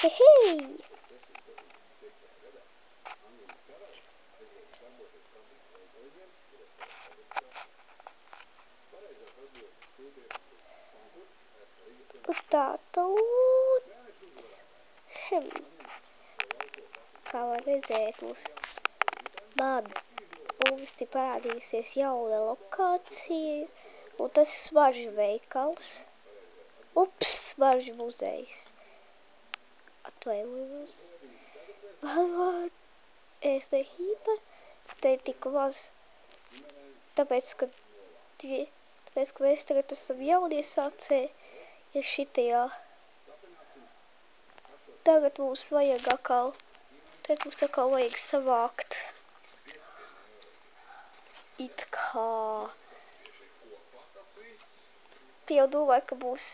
Hei! Tā tūt. Kā var redzēt, mums ir parādīsies jauna lokācija, un tas ir smaržu veikals. Smaržu muzejs. Atvainojos. Es nehipa, te tik maz. Tāpēc, ka mēs tagad esam jauniesācēji, ja šitajā. Tagad mums vajag atkal vajag savākt. It kā. Tu jau domāju, ka būs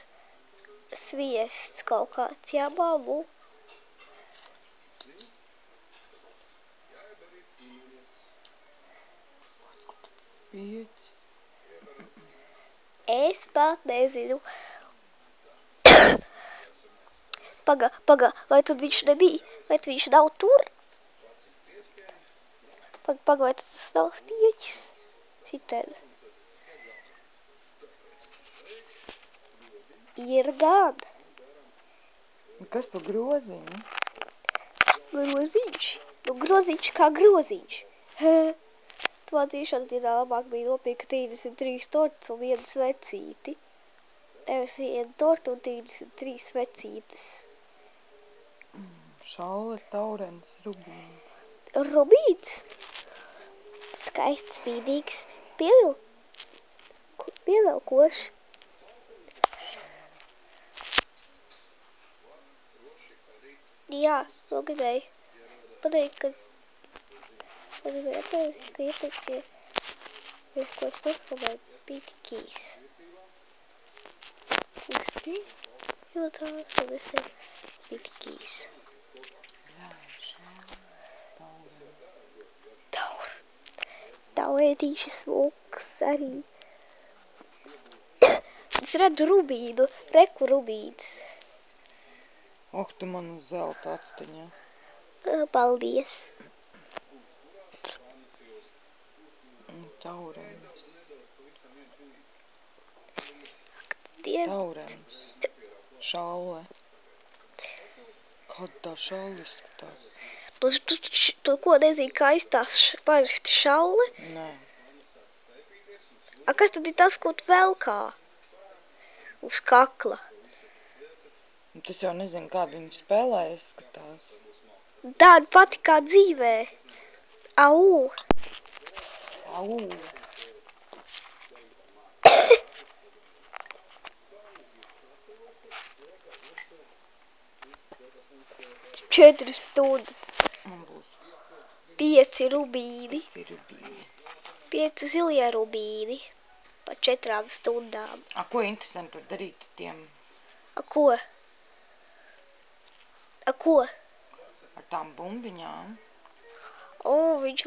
sviests kaut kāds, jā, māmu? Es pat nezinu. Paga, vai tad viņš nebija? Vai tad viņš nav tur? Paga, vai tad tas nav spieķis? Šitien. Ir gan. Kas pa groziņu? Groziņš? Nu, groziņš kā groziņš. Tu atzīšana dienā labāk bija nopirkt 33 tortas un 1 svecīti. Nevis 1 torta un 33 svecītes. Šaule, taurens, rubīns. Rubīns? Skaists, spīdīgs, pievilkošs. Jā, vēl gribēju pateikt, ka iepriekšējie ko es noformēju pitikīs. Jūtās, un es teicu pitikīs. Taurētīši smuks arī. Es redzu rubīnu, reku rubīns. Tu man uz zelta atstaņā. Paldies. Taurens. Taurens. Šaule. Kā tā šaule izskatās? Tu ko nezini, kā izstās parasti šaule? Nē. Kas tad ir tas, ko tu velkā? Uz kakla. Tas jau nezinu, kādu viņi spēlē izskatās. Tāda pati kā dzīvē. Au. Au. 4 stundas. Man būs 5 rubīni. 5 5 zilie rubīni. Pa 4 stundām. Ko interesanti tur darīt tiem? Ko? Ar tām bumbiņām? Viņi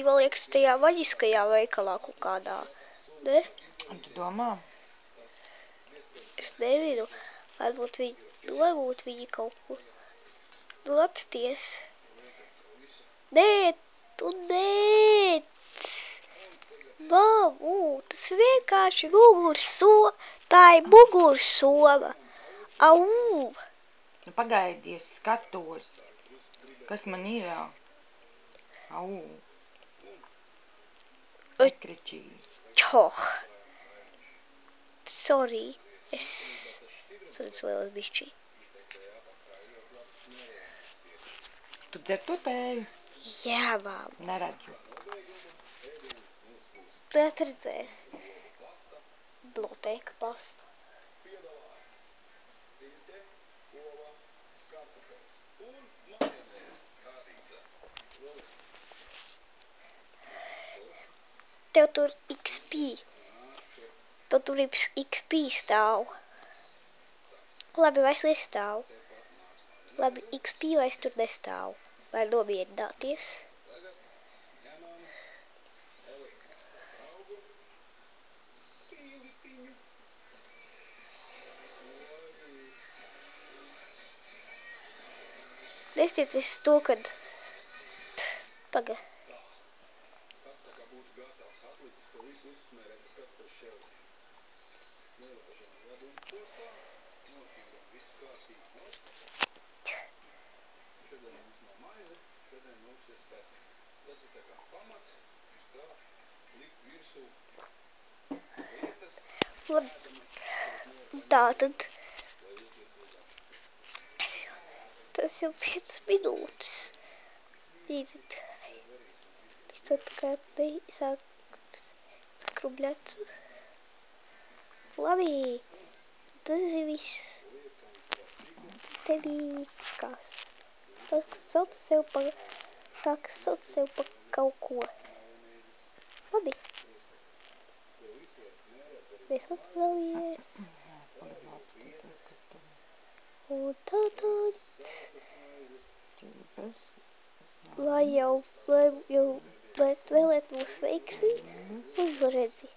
vēl liekas tajā vaļiskajā veikalā kaut kādā. Ne? Un tu domā? Es nezinu. Varbūt viņi kaut ko apsties. Nē, tu nē. Mamu, tas vienkārši tā ir mugursoma. Au. Nu, pagaidies, skatos. Kas man ir? Au. Nekričīji. Čoh. Sorry. Es lielas bišķī. Tu dzer to tēju? Jā, mām. Neredzu. Tu atredzēsi. Biblioteka pasta. Tev tur XP. Tev tur XP stāv. Labi, vairs nestāv. Labi, XP vairs tur nestāv. Vai nomierināties? Nestieties to, kad... Paga. Tātad tas jau 5 minūtes. Iedzit. Izsaka skrubļats. Labi. Tas ir viss. Te bija kas. Tas, kas sauc sev par... Tā, kas sauc sev par kaut ko. Labi. Mēs atklājies. Un tātad... Lai jau vēlēt mums veiksmi, uz redzi.